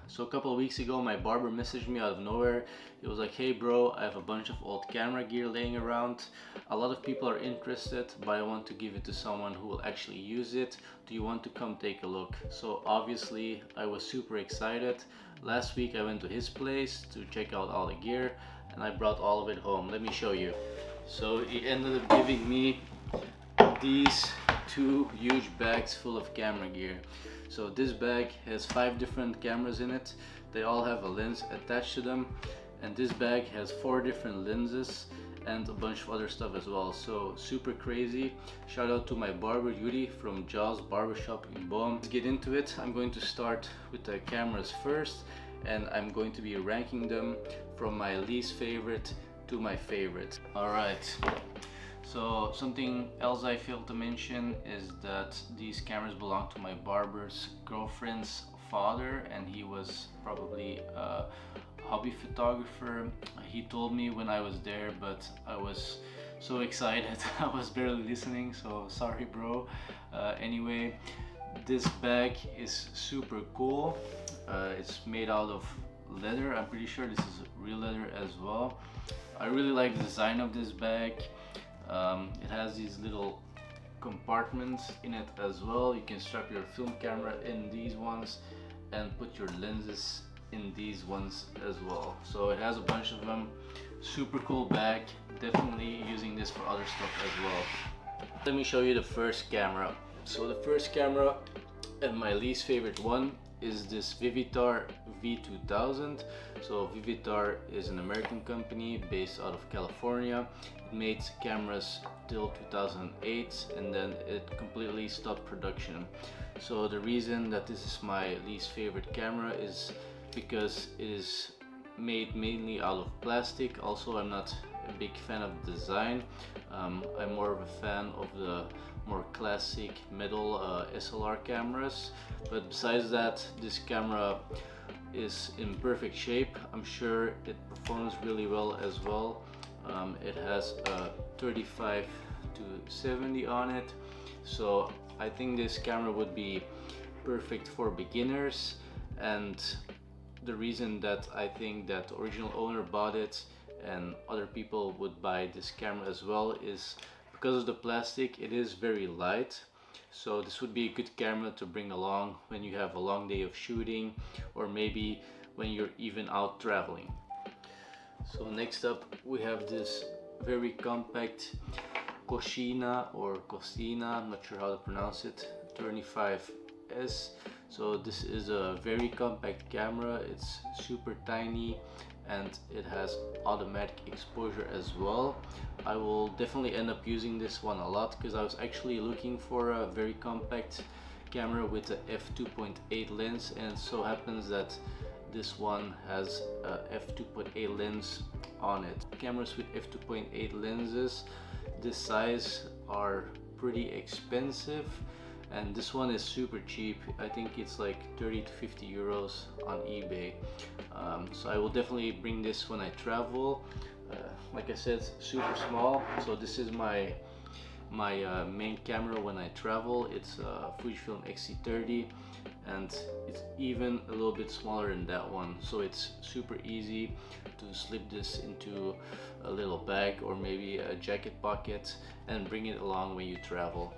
So a couple of weeks ago my barber messaged me out of nowhere. He was like, hey bro, I have a bunch of old camera gear laying around. A lot of people are interested, but I want to give it to someone who will actually use it. Do you want to come take a look? So obviously I was super excited. Last week I went to his place to check out all the gear and I brought all of it home. Let me show you. So he ended up giving me these two huge bags full of camera gear. So this bag has 5 different cameras in it. They all have a lens attached to them, and this bag has 4 different lenses and a bunch of other stuff as well. So super crazy. Shout out to my barber Yuri from Jaws Barbershop in Boom. Let's get into it. I'm going to start with the cameras first, and I'm going to be ranking them from my least favorite to my favorite. Alright, so something else I failed to mention is that these cameras belong to my barber's girlfriend's father, and he was probably a hobby photographer. He told me when I was there, but I was so excited I was barely listening, so sorry bro. Anyway, this bag is super cool. It's made out of leather. I'm pretty sure this is real leather as well. I really like the design of this bag. It has these little compartments in it as well. You can strap your film camera in these ones and put your lenses in these ones as well. So it has a bunch of them. Super cool bag. Definitely using this for other stuff as well. Let me show you the first camera. So the first camera and my least favorite one is this Vivitar V2000. So Vivitar is an American company based out of California. It made cameras till 2008 and then it completely stopped production. So the reason that this is my least favorite camera is because it is made mainly out of plastic. Also, I'm not a big fan of the design. I'm more of a fan of the more classic metal SLR cameras, but besides that, this camera is in perfect shape. I'm sure it performs really well as well. It has a 35 to 70 on it, so I think this camera would be perfect for beginners. And the reason that I think that the original owner bought it and other people would buy this camera as well is because of the plastic. It is very light, so this would be a good camera to bring along when you have a long day of shooting, or maybe when you're even out traveling. So next up we have this very compact Cosina or Cosina, I'm not sure how to pronounce it, 25S. So this is a very compact camera. It's super tiny and it has automatic exposure as well. I will definitely end up using this one a lot because I was actually looking for a very compact camera with a f2.8 lens, and so happens that this one has a f2.8 lens on it. Cameras with f2.8 lenses this size are pretty expensive, and this one is super cheap. I think it's like 30 to 50 euros on eBay. So I will definitely bring this when I travel. Like I said, super small, so this is my main camera when I travel. It's a Fujifilm X-T30, and it's even a little bit smaller than that one, so it's super easy to slip this into a little bag or maybe a jacket pocket and bring it along when you travel.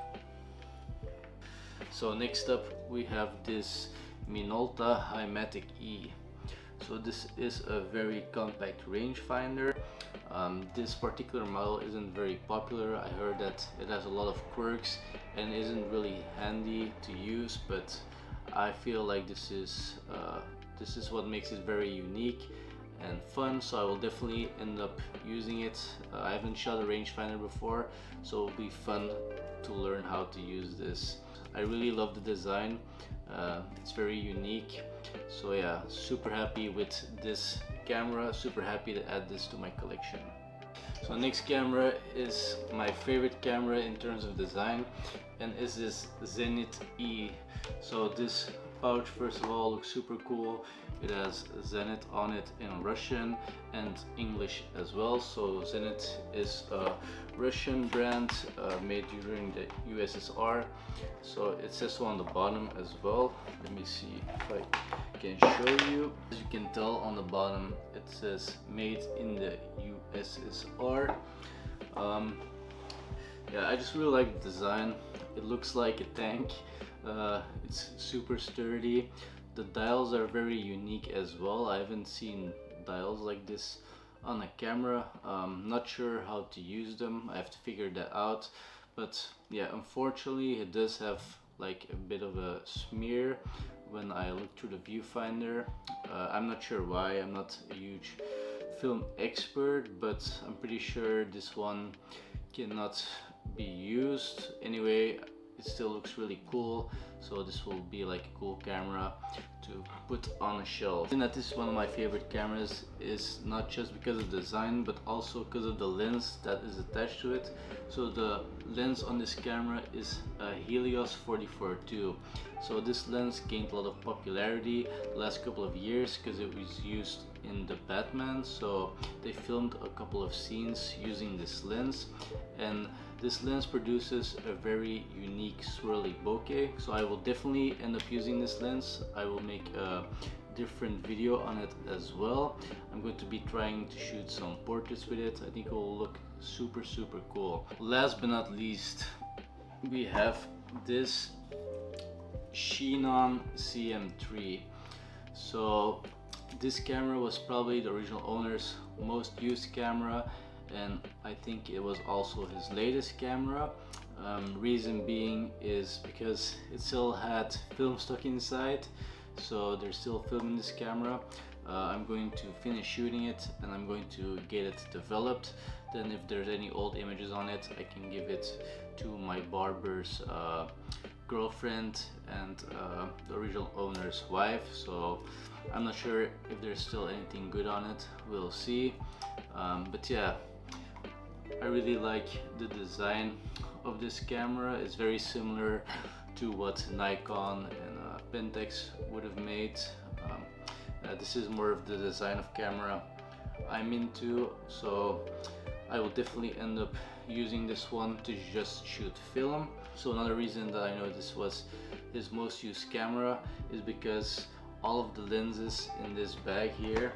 So next up we have this Minolta Himatic E. So this is a very compact rangefinder. This particular model isn't very popular. I heard that it has a lot of quirks and isn't really handy to use, but I feel like this is what makes it very unique and fun, so I will definitely end up using it. I haven't shot a rangefinder before, so it'll be fun to learn how to use this. I really love the design. It's very unique, so yeah, super happy with this camera, super happy to add this to my collection. So next camera is my favorite camera in terms of design, and is this Zenith E. So this pouch, first of all, looks super cool. It has Zenit on it in Russian and English as well. So Zenit is a Russian brand made during the USSR. So it says so on the bottom as well. Let me see if I can show you. As you can tell on the bottom, it says made in the USSR. Yeah, I just really like the design. It looks like a tank. It's super sturdy. The dials are very unique as well. I haven't seen dials like this on a camera. Not sure how to use them. I have to figure that out. But yeah, unfortunately it does have like a bit of a smear when I look through the viewfinder. I'm not sure why. I'm not a huge film expert, but I'm pretty sure this one cannot be used. Anyway, it still looks really cool, so this will be like a cool camera to put on a shelf. And that this is one of my favorite cameras is not just because of the design, but also because of the lens that is attached to it. So the lens on this camera is a Helios 44-2. So this lens gained a lot of popularity the last couple of years because it was used in the Batman. So they filmed a couple of scenes using this lens, and this lens produces a very unique swirly bokeh. So I will definitely end up using this lens. I will make a different video on it as well. I'm going to be trying to shoot some portraits with it. I think it will look super cool. Last but not least, we have this Xenon CM3. So this camera was probably the original owner's most used camera, and I think it was also his latest camera. Reason being is because it still had film stuck inside, so they're still filming this camera. I'm going to finish shooting it and I'm going to get it developed. Then if there's any old images on it, I can give it to my barber's girlfriend and the original owner's wife. So I'm not sure if there's still anything good on it, we'll see. But yeah, I really like the design of this camera. It's very similar to what Nikon and Pentax would have made. This is more of the design of camera I'm into, so I will definitely end up using this one to just shoot film. So another reason that I know this was his most used camera is because all of the lenses in this bag here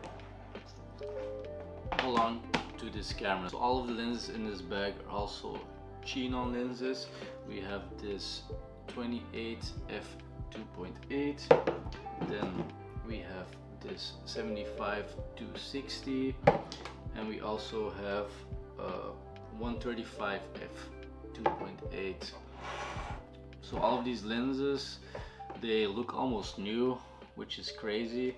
belong to this camera. So all of the lenses in this bag are also Xenon lenses. We have this 28 f2.8, then we have this 75 260, and we also have 135 f2.8. So all of these lenses, they look almost new, which is crazy.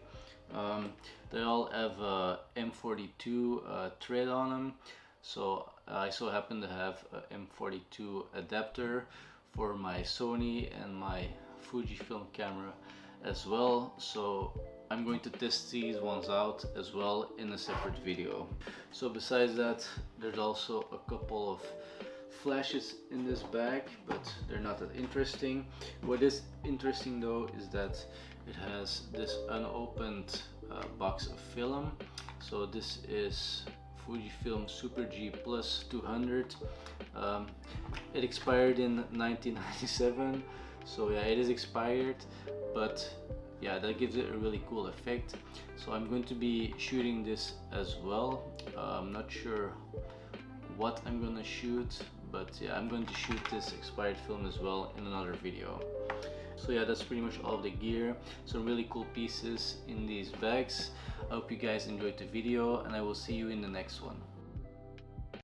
They all have a M42 thread on them. So I so happen to have a M42 adapter for my Sony and my Fujifilm camera as well. So I'm going to test these ones out as well in a separate video. So besides that, there's also a couple of flashes in this bag, but they're not that interesting. What is interesting though is that it has this unopened box of film. So this is Fujifilm Super G Plus 200. It expired in 1997, so yeah, it is expired, but yeah, that gives it a really cool effect. So I'm going to be shooting this as well. I'm not sure what I'm gonna shoot, but yeah, I'm going to shoot this expired film as well in another video. So yeah, that's pretty much all of the gear. Some really cool pieces in these bags. I hope you guys enjoyed the video, and I will see you in the next one.